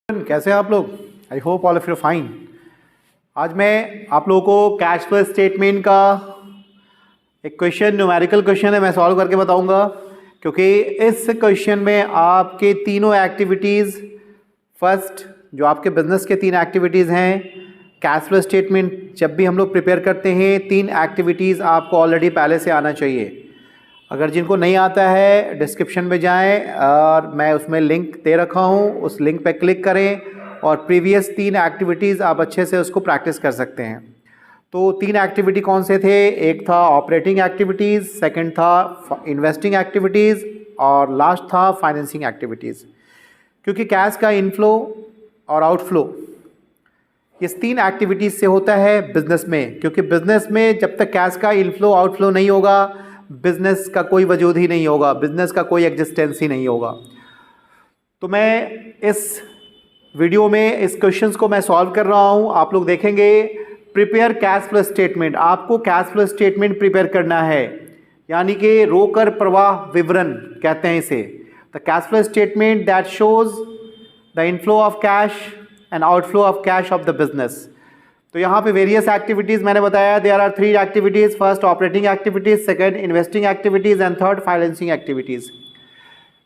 कैसे हैं आप लोग? I hope all of you fine. आज मैं आप लोगों को कैश फ्लो स्टेटमेंट का एक क्वेश्चन, न्यूमेरिकल क्वेश्चन है, मैं सॉल्व करके बताऊंगा। क्योंकि इस क्वेश्चन में आपके तीनों एक्टिविटीज़, फर्स्ट जो आपके बिजनेस के 3 एक्टिविटीज़ हैं, कैश फ्लो स्टेटमेंट जब भी हम लोग प्रिपेयर करते हैं 3 एक्टिविटीज़ आपको ऑलरेडी पहले से आना चाहिए। अगर जिनको नहीं आता है डिस्क्रिप्शन में जाएं और मैं उसमें लिंक दे रखा हूं, उस लिंक पे क्लिक करें और प्रीवियस 3 एक्टिविटीज़ आप अच्छे से उसको प्रैक्टिस कर सकते हैं। तो 3 एक्टिविटी कौन से थे? एक था ऑपरेटिंग एक्टिविटीज़, सेकंड था इन्वेस्टिंग एक्टिविटीज़ और लास्ट था फाइनेंसिंग एक्टिविटीज़। क्योंकि कैश का इनफ्लो और आउटफ्लो इस 3 एक्टिविटीज़ से होता है बिजनेस में। क्योंकि बिजनेस में जब तक कैश का इनफ्लो आउटफ्लो नहीं होगा, बिजनेस का कोई वजूद ही नहीं होगा, बिजनेस का कोई एग्जिस्टेंस ही नहीं होगा। तो मैं इस वीडियो में इस क्वेश्चंस को मैं सॉल्व कर रहा हूं। आप लोग देखेंगे प्रिपेयर कैश फ्लो स्टेटमेंट। आपको कैश फ्लो स्टेटमेंट प्रिपेयर करना है, यानी कि रोकर प्रवाह विवरण कहते हैं इसे। The cash flow statement that shows the inflow of cash and outflow of cash of the business. तो यहाँ पे वेरियस एक्टिविटीज़ मैंने बताया, there are 3 activities, first operating activities, second investing activities and third financing activities.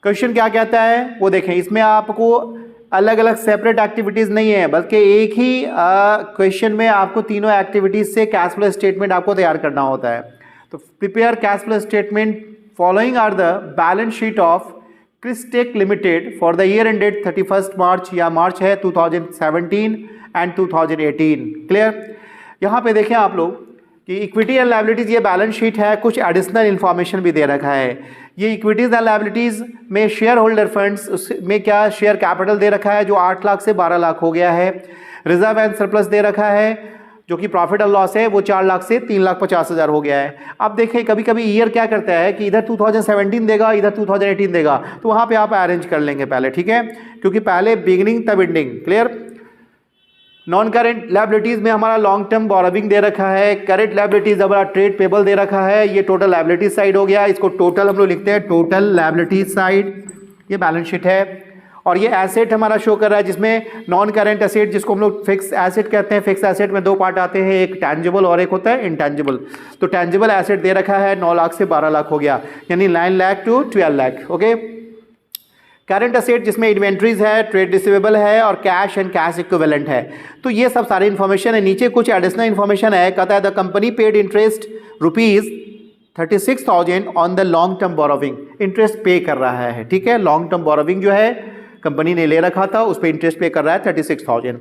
Question क्या कहता है वो देखें। इसमें आपको अलग अलग सेपरेट एक्टिविटीज़ नहीं है, बल्कि एक ही क्वेश्चन में आपको तीनों एक्टिविटीज़ से कैश फ्लो स्टेटमेंट आपको तैयार करना होता है। तो prepare cash flow statement following are the balance sheet of Kristek limited for the year ended 31 March, या मार्च है 2017 एंड 2018। क्लियर? यहाँ पे देखें आप लोग कि इक्विटी एंड लायबिलिटीज़ ये बैलेंस शीट है, कुछ एडिशनल इन्फॉर्मेशन भी दे रखा है। ये इक्विटीज़ एंड लायबिलिटीज़ में शेयर होल्डर फंड्स, उसमें क्या शेयर कैपिटल दे रखा है जो 8 लाख से 12 लाख हो गया है। रिजर्व एंड सरप्लस दे रखा है, जो कि प्रॉफिट और लॉस है, वो 4 लाख से 3,50,000 हो गया है। अब देखें कभी कभी ईयर क्या करता है कि इधर 2017 देगा, इधर 2018 देगा, तो वहाँ पे आप अरेंज कर लेंगे पहले, ठीक है? क्योंकि पहले बिगिनिंग तब ending. Clear? Non current liabilities में हमारा लॉन्ग टर्म बोरोविंग दे रखा है। करेंट लायबिलिटीज हमारा ट्रेड पेबल दे रखा है। ये टोटल लायबिलिटीज साइड हो गया, इसको टोटल हम लोग लिखते हैं टोटल लायबिलिटीज साइड। ये बैलेंस शीट है। और ये एसेट हमारा शो कर रहा है, जिसमें नॉन करेंट एसेट, जिसको हम लोग फिक्स एसेट कहते हैं। फिक्स एसेट में 2 पार्ट आते हैं, एक टैंजिबल और एक होता है इंटैंजिबल। तो टैंजिबल एसेट दे रखा है 9 लाख से 12 लाख हो गया, यानी 9 lakh to 12 lakh. Okay. Current asset जिसमें इन्वेंट्रीज है, ट्रेड रिसीवेबल है और कैश एंड कैश इक्विवेलेंट है। तो ये सब सारी इन्फॉर्मेशन है। नीचे कुछ एडिशनल इन्फॉर्मेशन है, कहता है the company paid interest ₹36,000 on the long term borrowing. Interest पे कर रहा है, ठीक है? लॉन्ग टर्म बोरोविंग जो है कंपनी ने ले रखा था, उस पर इंटरेस्ट पे कर रहा है 36,000।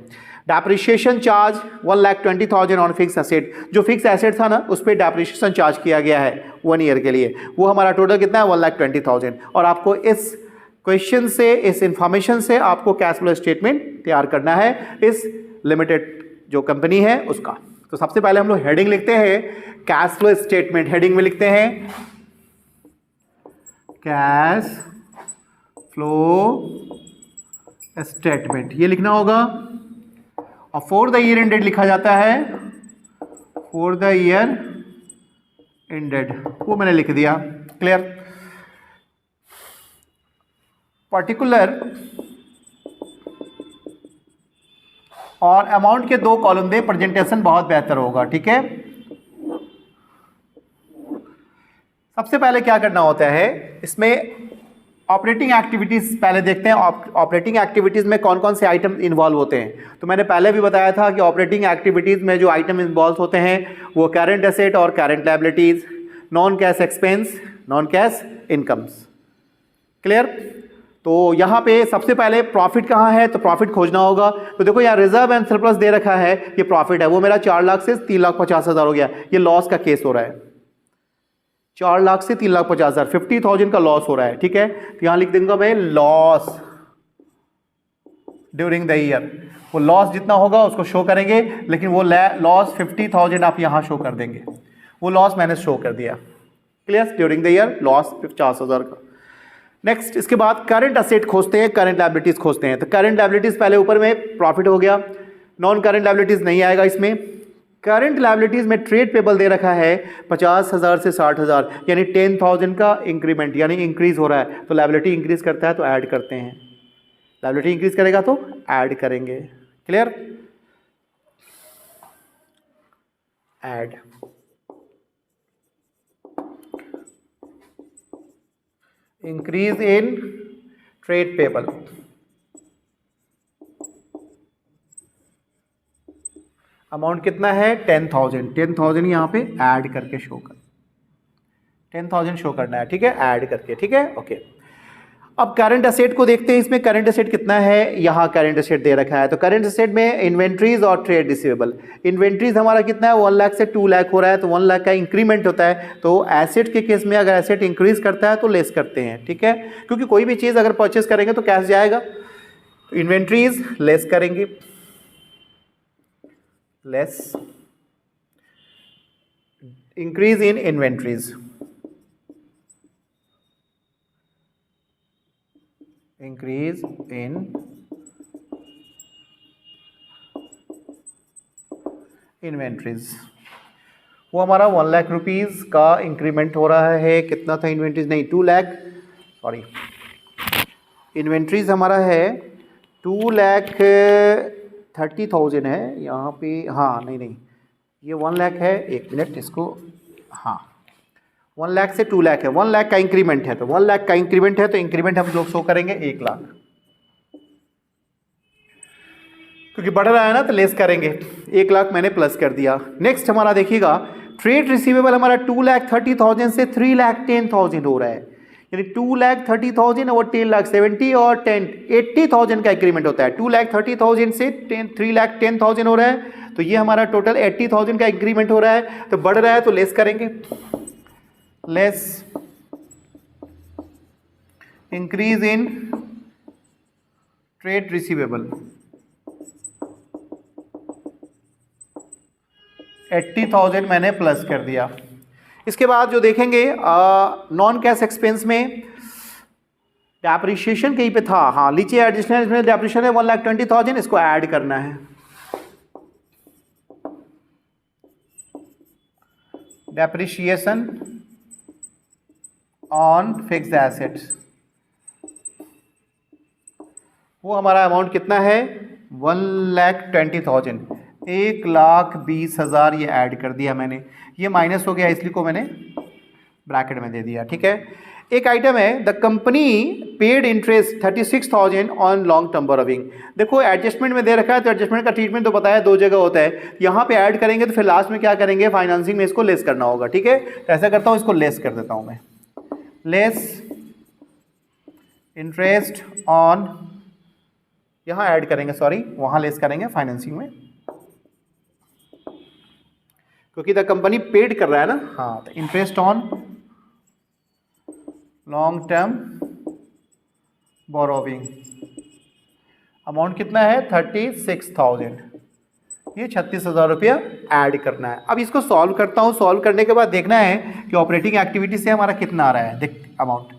Depreciation charge 1,20,000 on fix asset. जो फिक्स एसेट था ना, उस पर डेप्रिसिएशन चार्ज किया गया है 1 ईयर के लिए। वो हमारा टोटल कितना है? 1,20,000। और आपको इस क्वेश्चन से, इस इंफॉर्मेशन से आपको कैश फ्लो स्टेटमेंट तैयार करना है इस लिमिटेड जो कंपनी है उसका। तो सबसे पहले हम लोग हेडिंग लिखते हैं कैश फ्लो स्टेटमेंट। हेडिंग में लिखते हैं कैश फ्लो स्टेटमेंट, ये लिखना होगा। और फॉर द ईयर एंडेड लिखा जाता है फॉर द ईयर एंडेड, वो मैंने लिख दिया। क्लियर? पर्टिकुलर और अमाउंट के 2 कॉलम दे, प्रेजेंटेशन बहुत बेहतर होगा, ठीक है? सबसे पहले क्या करना होता है इसमें, ऑपरेटिंग एक्टिविटीज पहले देखते हैं। ऑपरेटिंग एक्टिविटीज में कौन कौन से आइटम इन्वॉल्व होते हैं। तो मैंने पहले भी बताया था कि ऑपरेटिंग एक्टिविटीज में जो आइटम इन्वॉल्व होते हैं वो करंट एसेट और current liabilities, non cash expense, non cash incomes. Clear? तो यहाँ पे सबसे पहले प्रॉफिट कहाँ है, तो प्रॉफिट खोजना होगा। तो देखो यहाँ रिजर्व एंड सरप्लस दे रखा है, ये प्रॉफिट है, वो मेरा 4 लाख से 3,50,000 हो गया। ये लॉस का केस हो रहा है, 4 लाख से 3,50,000, 50,000 का लॉस हो रहा है, ठीक है? तो यहाँ लिख दूंगा मैं लॉस ड्यूरिंग द ईयर। वो लॉस जितना होगा उसको शो करेंगे, लेकिन वो लॉस 50,000 आप यहाँ शो कर देंगे। वो लॉस मैंने शो कर दिया। Clear? During the year loss 50,000 का। नेक्स्ट, इसके बाद करंट एसेट खोजते हैं, करंट लायबिलिटीज खोजते हैं। तो करंट लायबिलिटीज पहले ऊपर में प्रॉफिट हो गया, नॉन करंट लायबिलिटीज नहीं आएगा इसमें। करंट लायबिलिटीज में ट्रेड पेबल दे रखा है 50,000 से 60,000, यानी 10,000 का इंक्रीमेंट, यानी इंक्रीज हो रहा है। तो लायबिलिटी इंक्रीज करता है तो ऐड करते हैं। लायबिलिटी इंक्रीज करेगा तो ऐड करेंगे। Clear? Add increase in trade payable, amount कितना है 10,000। 10,000 यहाँ पे ऐड करके शो कर, 10,000 शो करना है, ठीक है, ऐड करके, ठीक है, ओके। अब करंट असेट को देखते हैं, इसमें करंट असेट कितना है, यहाँ करंट असेट दे रखा है। तो करंट असेट में इन्वेंट्रीज और ट्रेड रिसीवेबल, इन्वेंट्रीज हमारा कितना है 1 लाख से 2 लाख हो रहा है, तो 1 लाख का इंक्रीमेंट होता है। तो एसेट के केस में अगर एसेट इंक्रीज करता है तो लेस करते हैं, ठीक है, क्योंकि कोई भी चीज़ अगर परचेस करेंगे तो कैश जाएगा, तो इन्वेंट्रीज लेस करेंगे, less increase in inventories, increase in inventories, वो हमारा 1 लाख रुपीज़ का इंक्रीमेंट हो रहा है। कितना था इन्वेंट्रीज, नहीं 2 लाख, सॉरी, इन्वेंट्रीज हमारा है 2,30,000 है यहाँ पे, हाँ नहीं ये 1 लाख है, 1 मिनट इसको, हाँ 1 लाख से 2 लाख है, 1 लाख का इंक्रीमेंट है, तो 1 लाख का इंक्रीमेंट है, तो इंक्रीमेंट हम लोग शो करेंगे 1 लाख, क्योंकि बढ़ रहा है ना तो लेस करेंगे, 1 लाख मैंने प्लस कर दिया। नेक्स्ट हमारा देखिएगा ट्रेड रिसीवेबल हमारा 2,30,000 से 3,10,000 हो रहा है, यानी 2,30,000 और 10,70 और 80,000 का इंक्रीमेंट होता है। 2,30,000 से 3,10,000 हो रहा है, तो ये हमारा टोटल 80,000 का इंक्रीमेंट हो रहा है, तो बढ़ रहा है तो लेस करेंगे, less increase in trade receivable, 80,000 मैंने प्लस कर दिया। इसके बाद जो देखेंगे नॉन कैश एक्सपेंस में डेप्रिसिएशन कहीं पे था, हाँ लीजिए एडिशनल, इसमें डेप्रिसिएशन है 1,20,000, इसको ऐड करना है, डेप्रिसिएशन ऑन फिक्स्ड एसेट्स, वो हमारा अमाउंट कितना है 1,20,000, 1,20,000 ये ऐड कर दिया मैंने, ये माइनस हो गया इसलिए को मैंने ब्रैकेट में दे दिया, ठीक है। एक आइटम है the company paid interest 36,000 on long term borrowing. देखो एडजस्टमेंट में दे रखा है, तो एडजस्टमेंट का ट्रीटमेंट तो बताया 2 जगह होता है, यहाँ पे ऐड करेंगे तो फिर लास्ट में क्या करेंगे, फाइनेंसिंग में इसको लेस करना होगा, ठीक है। तो ऐसा करता हूँ, इसको लेस कर देता हूँ मैं, लेस इंटरेस्ट ऑन, यहाँ ऐड करेंगे, सॉरी वहाँ लेस करेंगे फाइनेंसिंग में, क्योंकि द कंपनी पेड कर रहा है ना, हाँ, तो interest on long term borrowing, amount कितना है 36,000, ये 36,000 रुपया ऐड करना है। अब इसको सॉल्व करता हूँ, सॉल्व करने के बाद देखना है कि ऑपरेटिंग एक्टिविटी से हमारा कितना आ रहा है, देख अमाउंट,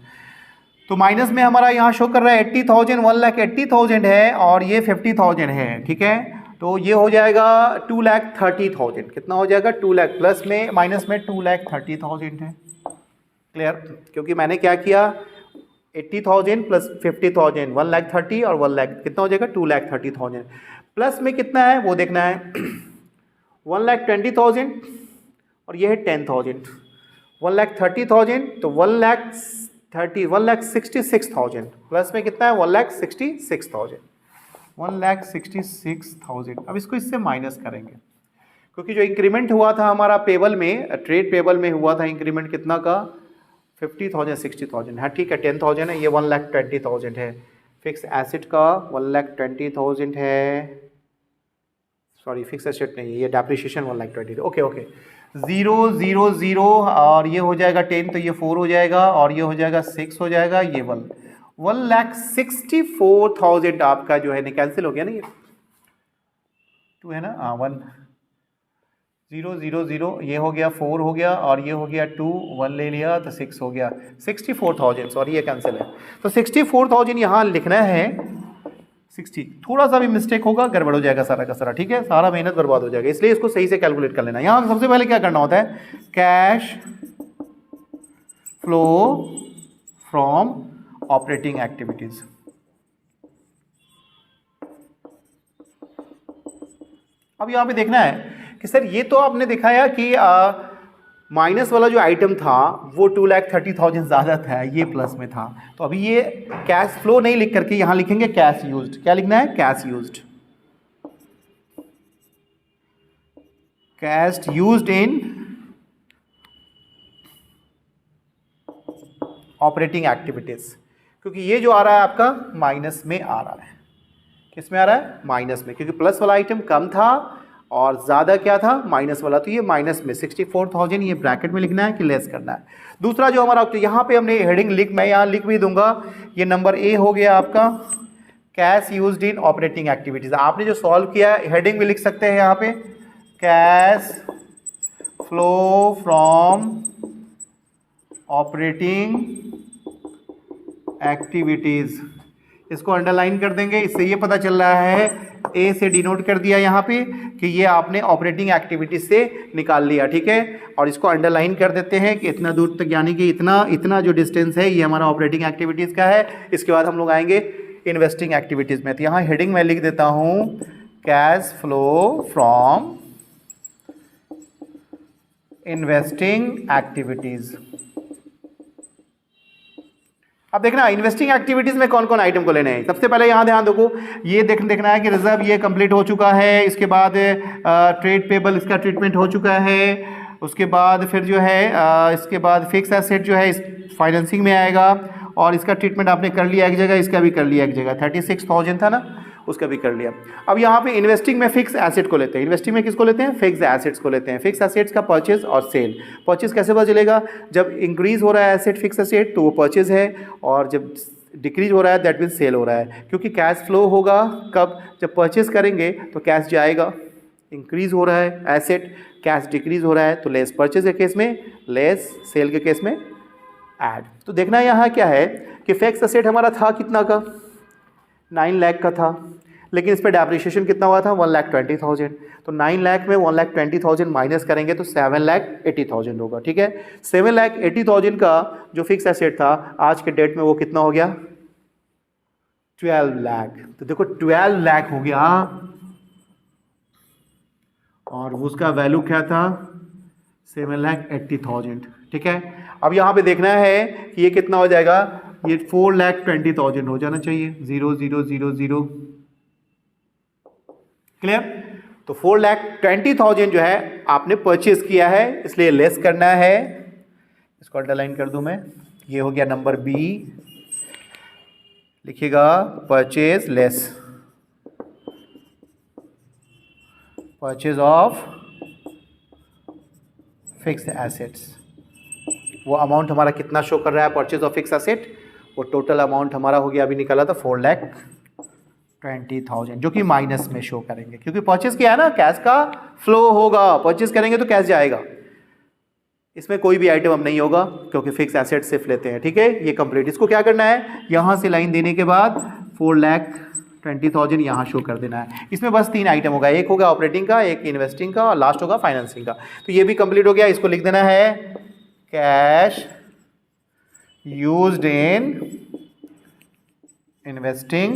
तो माइनस में हमारा यहाँ शो कर रहा है 80,000, 1,80,000 है और ये 50,000 है, ठीक है, तो ये हो जाएगा 2,30,000, कितना हो जाएगा 2 लाख, प्लस में माइनस में 2,30,000 है। क्लियर? क्योंकि मैंने क्या किया 80,000 प्लस 50,000, 1,30,000 और 1 लाख, कितना हो जाएगा 2,30,000, प्लस में कितना है वो देखना है 1,20,000 और ये है 10,000, 1,30,000 तो 1,66,000, प्लस में कितना है 1,66,000, 1,66,000। अब इसको इससे माइनस करेंगे, क्योंकि जो इंक्रीमेंट हुआ था हमारा पेबल में, ट्रेड पेबल में हुआ था इंक्रीमेंट कितना का 50,000, 60,000 है, ठीक है, 10,000 है, ये 1,20,000 है, फिक्स एसेट का 1,20,000 है, सॉरी फिक्स एसेट नहीं, ये डेप्रिसिएशन 1,20,000, ओके ओके, 0 0 0 और ये हो जाएगा 10, तो ये 4 हो जाएगा और ये हो जाएगा 6 हो जाएगा, ये 1,64,000 आपका जो है कैंसिल हो गया ना, ये 2 है ना, हाँ 1 0 0 0 ये हो गया, 4 हो गया और ये हो गया 2, 1 ले लिया तो 6 हो गया, 64,000, सॉरी ये कैंसिल है, तो 64,000 यहाँ लिखना है, 60, थोड़ा सा भी मिस्टेक होगा गड़बड़ हो जाएगा सारा का सारा, ठीक है, सारा मेहनत बर्बाद हो जाएगा, इसलिए इसको सही से कैलकुलेट कर लेना। यहाँ सबसे पहले क्या करना होता है, cash flow from operating activities, अब यहाँ पे देखना है कि सर ये तो आपने दिखाया कि माइनस वाला जो आइटम था वो 2,30,000 ज़्यादा था, ये प्लस में था, तो अभी ये कैश फ्लो नहीं लिख करके यहाँ लिखेंगे कैश यूज्ड। क्या लिखना है? Cash used. Cash used in operating activities, क्योंकि ये जो आ रहा है आपका माइनस में आ रहा है। किस में आ रहा है? माइनस में, क्योंकि प्लस वाला आइटम कम था और ज़्यादा क्या था? माइनस वाला, तो ये माइनस में 64,000 ये ब्रैकेट में लिखना है कि लेस करना है। दूसरा जो हमारा यहाँ पे हमने हेडिंग मैं यहाँ लिख भी दूंगा, ये नंबर ए हो गया आपका cash used in operating activities. आपने जो सॉल्व किया हेडिंग भी लिख सकते हैं यहाँ पे, cash flow from operating activities, इसको अंडरलाइन कर देंगे। इससे ये पता चल रहा है, ए से डिनोट कर दिया यहाँ पे कि ये आपने ऑपरेटिंग एक्टिविटीज से निकाल लिया, ठीक है। और इसको अंडरलाइन कर देते हैं कि इतना दूर तक, यानी कि इतना जो डिस्टेंस है ये हमारा ऑपरेटिंग एक्टिविटीज़ का है। इसके बाद हम लोग आएंगे इन्वेस्टिंग एक्टिविटीज़ में। तो यहाँ हेडिंग में लिख देता हूँ cash flow from investing activities. अब देखना इन्वेस्टिंग एक्टिविटीज में कौन कौन आइटम को लेने हैं। सबसे पहले यहाँ ध्यान देखो, ये देखना है कि रिजर्व ये कंप्लीट हो चुका है, इसके बाद ट्रेड पेबल इसका ट्रीटमेंट हो चुका है, उसके बाद फिर जो है इसके बाद फिक्स एसेट जो है इस फाइनेंसिंग में आएगा और इसका ट्रीटमेंट आपने कर लिया एक जगह, इसका भी कर लिया एक जगह, 36,000 था ना, उसका भी कर लिया। अब यहाँ पे इन्वेस्टिंग में फिक्स एसेट को लेते हैं। इन्वेस्टिंग में किसको लेते हैं? फिक्स एसेट्स को लेते हैं। फिक्स एसेट्स का परचेज और सेल। परचेज कैसे पता चलेगा? जब इंक्रीज हो रहा है एसेट फिक्स एसेट तो वो परचेज है, और जब डिक्रीज हो रहा है दैट मीन्स सेल हो रहा है। क्योंकि कैश फ्लो होगा कब? जब परचेज करेंगे तो कैश जाएगा, इंक्रीज हो रहा है एसेट, कैश डिक्रीज हो रहा है तो लेस परचेज के केस में, लेस सेल के केस में ऐड। तो देखना यहाँ क्या है कि फिक्स एसेट हमारा था कितना का? 9 लाख का था, लेकिन इस पर डेप्रिसिएशन कितना हुआ था? 1,20,000। तो 9 लाख में 1,20,000 माइनस करेंगे तो 7,80,000 होगा, ठीक है। 7,80,000 का जो फिक्स एसेट था आज के डेट में वो कितना हो गया? 12 लाख। तो देखो 12 लाख हो गया, और उसका वैल्यू क्या था? 7,80,000, ठीक है। अब यहाँ पे देखना है कि ये कितना हो जाएगा? ये 4,20,000 हो जाना चाहिए, 0,0,0,0 क्लियर। तो 4,20,000 जो है आपने परचेज किया है, इसलिए लेस करना है। इसको अंडरलाइन कर दूं मैं, ये हो गया नंबर बी, लिखिएगा purchase less, purchase of fix assets. वो अमाउंट हमारा कितना शो कर रहा है परचेज ऑफ फिक्स एसेट? वो टोटल अमाउंट हमारा हो गया, अभी निकाला था 4,20,000, जो कि माइनस में शो करेंगे, क्योंकि परचेज किया है ना, कैश का फ्लो होगा, परचेज करेंगे तो कैश जाएगा। इसमें कोई भी आइटम अब नहीं होगा क्योंकि फिक्स एसेट सिर्फ लेते हैं, ठीक है। ये कंप्लीट। इसको क्या करना है? यहाँ से लाइन देने के बाद 4,20,000 यहाँ शो कर देना है। इसमें बस 3 आइटम होगा, एक होगा ऑपरेटिंग का, एक इन्वेस्टिंग का, और लास्ट होगा फाइनेंसिंग का। तो ये भी कंप्लीट हो गया। इसको लिख देना है cash used in investing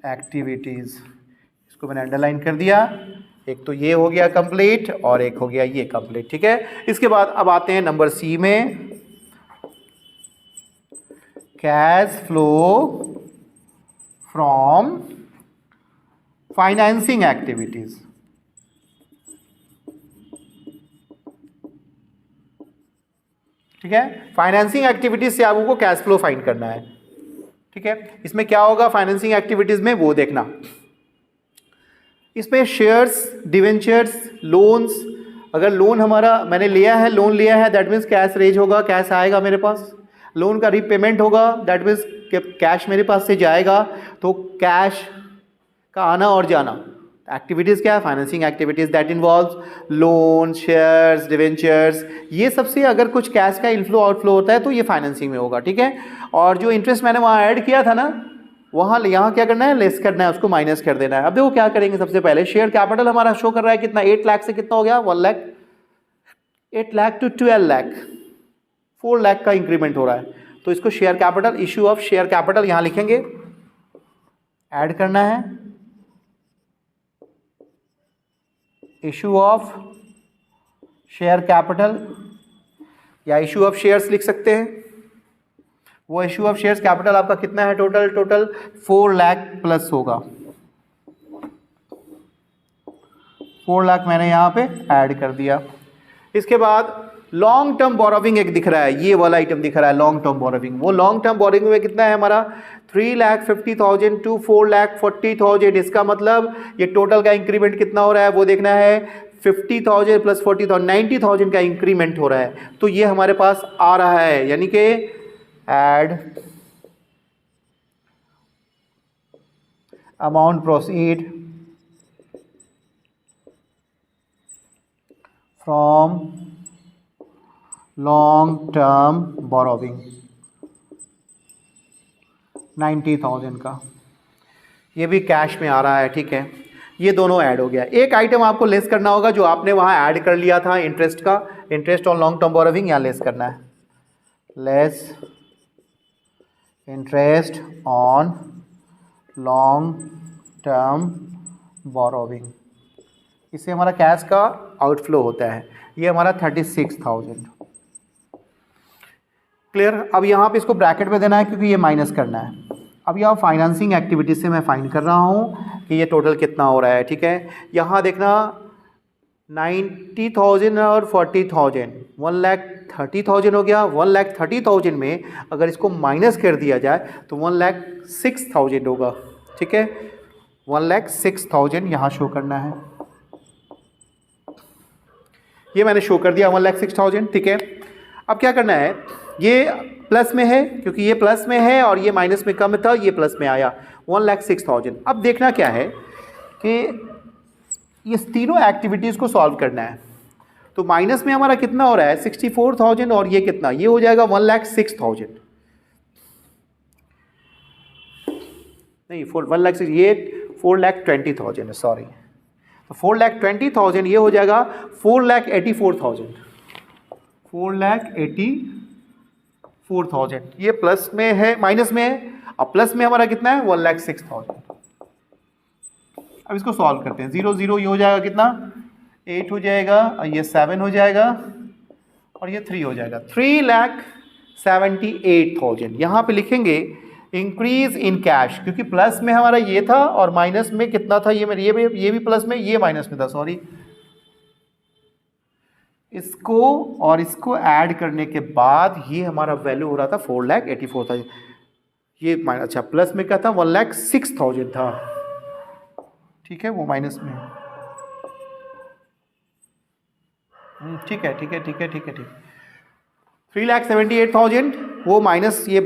activities. इसको मैंने अंडरलाइन कर दिया। एक तो ये हो गया कंप्लीट और एक हो गया ये कंप्लीट, ठीक है। इसके बाद अब आते हैं नंबर सी में, cash flow from financing activities. ठीक है, फाइनेंसिंग एक्टिविटीज से आपको कैश फ्लो फाइंड करना है, ठीक है। इसमें क्या होगा फाइनेंसिंग एक्टिविटीज में, वो देखना। इसमें शेयर्स, डिवेंचर्स, लोन्स, अगर लोन हमारा मैंने लिया है, लोन लिया है, दैट मीन्स कैश रेज होगा, कैश आएगा मेरे पास। लोन का रीपेमेंट होगा, दैट मीन्स कैश मेरे पास से जाएगा, तो कैश का आना और जाना। एक्टिविटीज़ क्या है? Financing activities that involves loan, shares, debentures, ये सबसे अगर कुछ कैश का इनफ्लो आउटफ्लो होता है तो ये फाइनेंसिंग में होगा, ठीक है। और जो इंटरेस्ट मैंने वहाँ ऐड किया था ना, वहाँ यहाँ क्या करना है? लेस करना है, उसको माइनस कर देना है। अब देखो क्या करेंगे। सबसे पहले शेयर कैपिटल हमारा शो कर रहा है कितना? 8 लाख से कितना हो गया? 1 लाख। 8 लाख टू 12 लाख, 4 लाख का इंक्रीमेंट हो रहा है। तो इसको share capital, issue of share capital यहाँ लिखेंगे, ऐड करना है। इशू ऑफ शेयर कैपिटल या इशू ऑफ शेयर्स लिख सकते हैं। वो इशू ऑफ शेयर्स कैपिटल आपका कितना है टोटल 4 लाख प्लस होगा। 4 लाख मैंने यहाँ पे ऐड कर दिया। इसके बाद लॉन्ग टर्म बोरोविंग एक दिख रहा है, ये वाला आइटम दिख रहा है लॉन्ग टर्म बोरोविंग। वो लॉन्ग टर्म बोरोविंग में कितना है हमारा 3,50,000 to 4,40,000। इसका मतलब ये टोटल का इंक्रीमेंट कितना हो रहा है वो देखना है। 50,000 प्लस 40,000 90,000 का इंक्रीमेंट हो रहा है। तो ये हमारे पास आ रहा है, यानी कि add amount proceed from long term borrowing 90,000 का, ये भी कैश में आ रहा है। ठीक है, ये दोनों ऐड हो गया। एक आइटम आपको लेस करना होगा जो आपने वहाँ ऐड कर लिया था इंटरेस्ट का, interest on long term borrowing, यहाँ लेस करना है। Less interest on long term borrowing, इससे हमारा कैश का आउटफ्लो होता है। ये हमारा 36,000। क्लियर। अब यहाँ पे इसको ब्रैकेट में देना है क्योंकि ये माइनस करना है। अब यहाँ फाइनेंसिंग एक्टिविटीज से मैं फाइंड कर रहा हूँ कि ये टोटल कितना हो रहा है। ठीक है, यहाँ देखना 90,000 और 40,000 1,30,000 हो गया। 1,30,000 में अगर इसको माइनस कर दिया जाए तो 1,06,000 होगा। ठीक है, 1,06,000 यहाँ शो करना है। ये मैंने शो कर दिया 1,06,000। ठीक है, अब क्या करना है, ये प्लस में है क्योंकि ये प्लस में है और ये माइनस में कम था, ये प्लस में आया 1,06,000। अब देखना क्या है कि ये तीनों एक्टिविटीज़ को सॉल्व करना है। तो माइनस में हमारा कितना हो रहा है 64,000 और ये कितना, ये हो जाएगा 1,06,000। नहीं 1,06,000, ये 4,20,000 है, सॉरी। तो 4,20,000 ये हो जाएगा 4,84,000। 4,84,000 ये प्लस में है, माइनस में है। अब प्लस में हमारा कितना है 1,06,000। अब इसको सॉल्व करते हैं। 0 0 ये हो जाएगा कितना 8 हो जाएगा, और ये 7 हो जाएगा और ये 3 हो जाएगा 3,78,000। यहाँ पे लिखेंगे इंक्रीज इन कैश, क्योंकि प्लस में हमारा ये था और माइनस में कितना था, ये भी प्लस में, ये माइनस में था, सॉरी। इसको और इसको ऐड करने के बाद ये हमारा वैल्यू हो रहा था 4,84,000। ये अच्छा प्लस में क्या था 1,06,000 था। ठीक है, वो माइनस में। ठीक है 3,78,000 वो माइनस, ये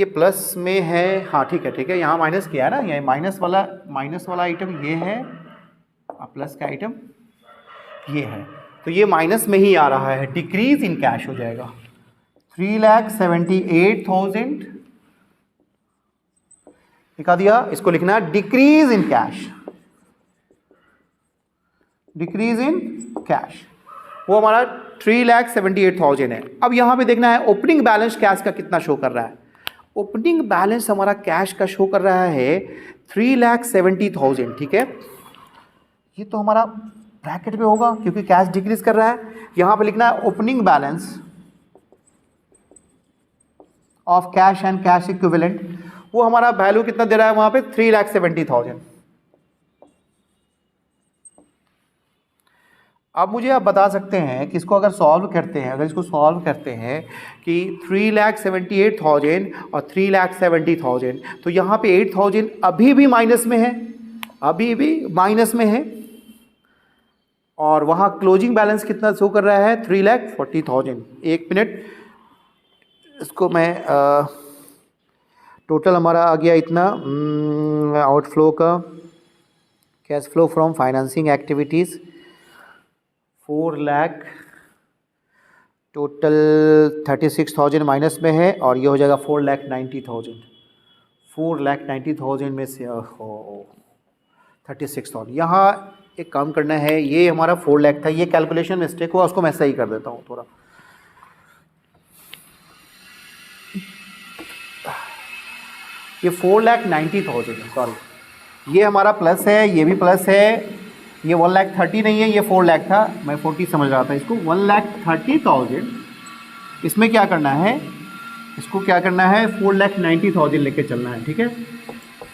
प्लस में है। हाँ ठीक है, यहाँ माइनस किया है ना, ये माइनस वाला आइटम ये है और प्लस का आइटम ये है, तो ये माइनस में ही आ रहा है। डिक्रीज इन कैश हो जाएगा 3,78,000 लिखा दिया। इसको लिखना decrease in cash, decrease in cash, वो हमारा 3,78,000 है। अब यहाँ पे देखना है ओपनिंग बैलेंस कैश का कितना शो कर रहा है। ओपनिंग बैलेंस हमारा कैश का शो कर रहा है 3,70,000। ठीक है, ये तो हमारा ब्रैकेट में होगा क्योंकि कैश डिक्रीज कर रहा है। यहाँ पे लिखना है opening balance of cash and cash equivalent, वो हमारा वैल्यू कितना दे रहा है वहाँ पे 3,70,000। अब मुझे आप बता सकते हैं कि इसको अगर सॉल्व करते हैं, कि 3,78,000 और 3,70,000, तो यहाँ पे 8,000 अभी भी माइनस में है, और वहाँ क्लोजिंग बैलेंस कितना शो कर रहा है 3,40,000। एक मिनट, इसको मैं टोटल हमारा आ गया इतना आउटफ्लो का, cash flow from financing activities 4 lakh, total 36,000 minus में है और ये हो जाएगा 4,90,000। 4,90,000 में से 36,000, यहाँ एक काम करना है, ये हमारा 4 लाख था, ये कैलकुलेशन मिस्टेक हुआ, उसको मैं सही कर देता हूँ थोड़ा। ये 4,90,000 है, सॉरी, ये हमारा प्लस है, ये भी प्लस है, ये 1,30,000 नहीं है, ये 4 लाख था, मैं 40 समझ रहा था इसको। 1,30,000, इसमें क्या करना है, इसको क्या करना है 4,90,000 लेके चलना है, ठीक है।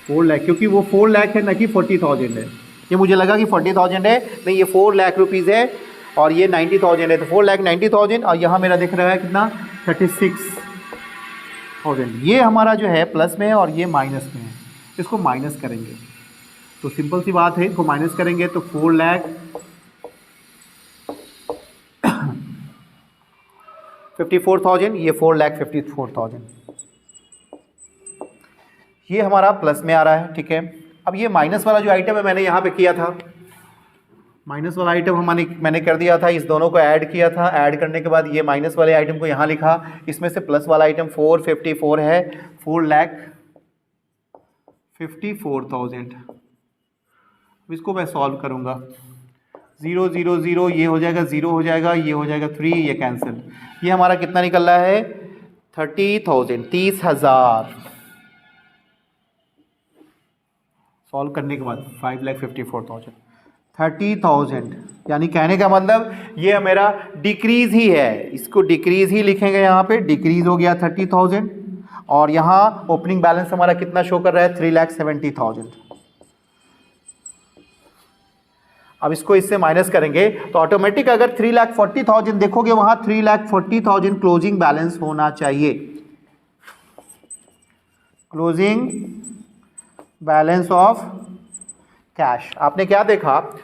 4 लाख, क्योंकि वो 4 लाख है ना कि 40,000 है। ये मुझे लगा कि 40,000 है, नहीं ये 4 लाख रुपीज़ है और ये 90,000 है, तो 4,90,000 और यहाँ मेरा दिख रहा है कितना 36,000। ये हमारा जो है प्लस में है और ये माइनस में है, इसको माइनस करेंगे तो सिंपल सी बात है, इसको माइनस करेंगे तो 4,54,000, ये 4,54,000, ये हमारा प्लस में आ रहा है, ठीक है। अब ये माइनस वाला जो आइटम है मैंने यहाँ पे किया था, माइनस वाला आइटम मैंने कर दिया था, इस दोनों को ऐड किया था, ऐड करने के बाद ये माइनस वाले आइटम को यहाँ लिखा, इसमें से प्लस वाला आइटम 454 है, 4,54,000। इसको मैं सॉल्व करूँगा, 0 0 0 ये हो जाएगा, 0 हो जाएगा, ये हो जाएगा 3, ये कैंसिल, ये हमारा कितना निकल रहा है 30,000, 30,000। सॉल्व करने के बाद 5,54,000, 30,000, यानी कहने का मतलब ये मेरा डिक्रीज ही है, इसको डिक्रीज ही लिखेंगे, यहाँ पे डिक्रीज हो गया 30,000 और यहाँ ओपनिंग बैलेंस हमारा कितना शो कर रहा है 3,70,000। अब इसको इससे माइनस करेंगे तो ऑटोमेटिक अगर 3,40,000 देखोगे वहां 3,40,000 क्लोजिंग बैलेंस होना चाहिए, क्लोजिंग बैलेंस ऑफ कैश। आपने क्या देखा,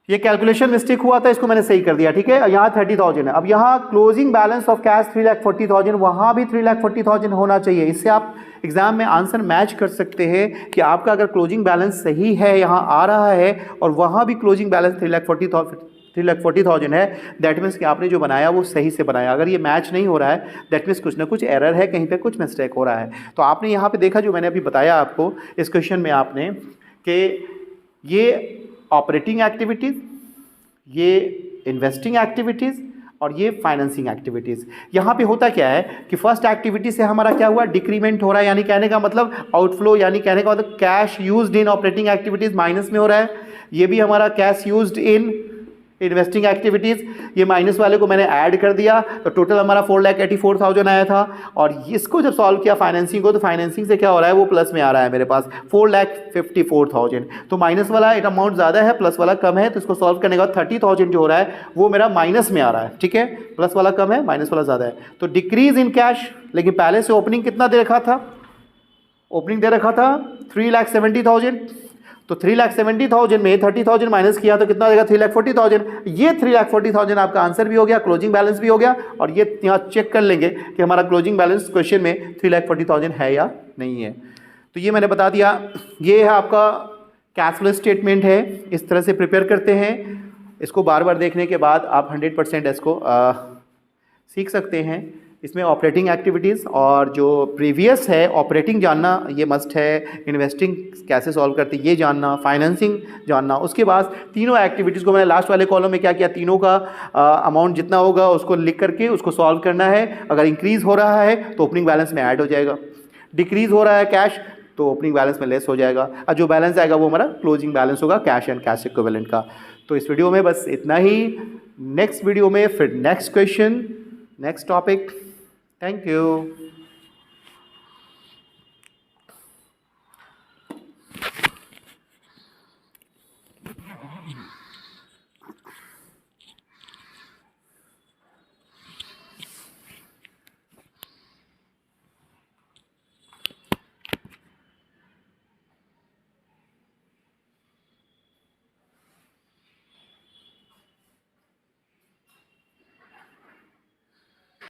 ये कैलकुलेशन मिस्टेक हुआ था, इसको मैंने सही कर दिया, ठीक है। यहाँ 30,000 है, अब यहाँ क्लोजिंग बैलेंस ऑफ कैश 3,40,000, वहाँ भी 3,40,000 होना चाहिए। इससे आप एग्जाम में आंसर मैच कर सकते हैं कि आपका अगर क्लोजिंग बैलेंस सही है, यहाँ आ रहा है और वहाँ भी क्लोजिंग बैलेंस 3,40,000 है, दैट मीन्स कि आपने जो बनाया वो सही से बनाया। अगर ये मैच नहीं हो रहा है दैट मीन्स कुछ ना कुछ एरर है, कहीं पे कुछ मिस्टेक हो रहा है। तो आपने यहाँ पे देखा जो मैंने अभी बताया आपको इस क्वेश्चन में आपने कि ये ऑपरेटिंग एक्टिविटीज़, ये इन्वेस्टिंग एक्टिविटीज़ और ये फाइनेंसिंग एक्टिविटीज़। यहाँ पे होता क्या है कि फर्स्ट एक्टिविटी से हमारा क्या हुआ, डिक्रीमेंट हो रहा है, यानी कहने का मतलब आउटफ्लो, यानी कहने का मतलब cash used in operating activities minus में हो रहा है। ये भी हमारा cash used in investing activities, ये माइनस वाले को मैंने ऐड कर दिया तो टोटल हमारा 4,84,000 आया था। और इसको जब सॉल्व किया फाइनेंसिंग को, तो फाइनेंसिंग से क्या हो रहा है, वो प्लस में आ रहा है मेरे पास 4,54,000। तो माइनस वाला एक अमाउंट ज़्यादा है, प्लस वाला कम है, तो इसको सॉल्व करने के बाद 30,000 जो हो रहा है वो मेरा माइनस में आ रहा है, ठीक है। प्लस वाला कम है, माइनस वाला ज़्यादा है, तो डिक्रीज इन कैश। लेकिन पहले से ओपनिंग कितना दे रखा था, ओपनिंग दे रखा था 3,70,000, तो 3,70,000 में 30,000 माइनस किया तो कितना देगा 3,40,000। ये 3,40,000 आपका आंसर भी हो गया, क्लोजिंग बैलेंस भी हो गया। और ये यहाँ चेक कर लेंगे कि हमारा क्लोजिंग बैलेंस क्वेश्चन में 3,40,000 है या नहीं है। तो ये मैंने बता दिया, ये है आपका कैश फ्लो स्टेटमेंट है, इस तरह से प्रिपेयर करते हैं। इसको बार बार देखने के बाद आप 100% इसको सीख सकते हैं। इसमें ऑपरेटिंग एक्टिविटीज़ और जो प्रीवियस है ऑपरेटिंग जानना ये मस्ट है, इन्वेस्टिंग कैसे सॉल्व करते ये जानना, फाइनेंसिंग जानना। उसके बाद तीनों एक्टिविटीज़ को मैंने लास्ट वाले कॉलम में क्या किया, तीनों का अमाउंट जितना होगा उसको लिख करके उसको सॉल्व करना है। अगर इंक्रीज़ हो रहा है तो ओपनिंग बैलेंस में ऐड हो जाएगा, डिक्रीज़ हो रहा है कैश तो ओपनिंग बैलेंस में लेस हो जाएगा, और जो बैलेंस आएगा वो हमारा क्लोजिंग बैलेंस होगा कैश एंड कैश इक्विवेलेंट का। तो इस वीडियो में बस इतना ही, नेक्स्ट वीडियो में फिर next question, next topic. Thank you.